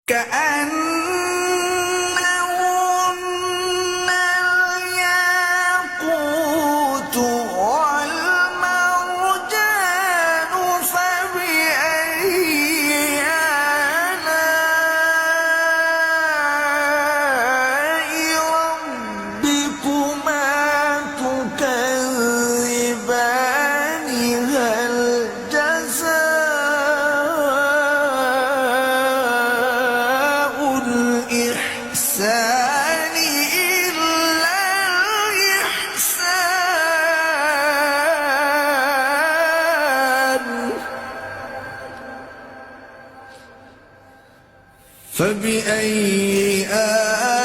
كأنهن الياقوت والمرجان فبأي آلاء ربكما تكذبان هل جزاء الإحسان إلا الإحسان فبأي آلاء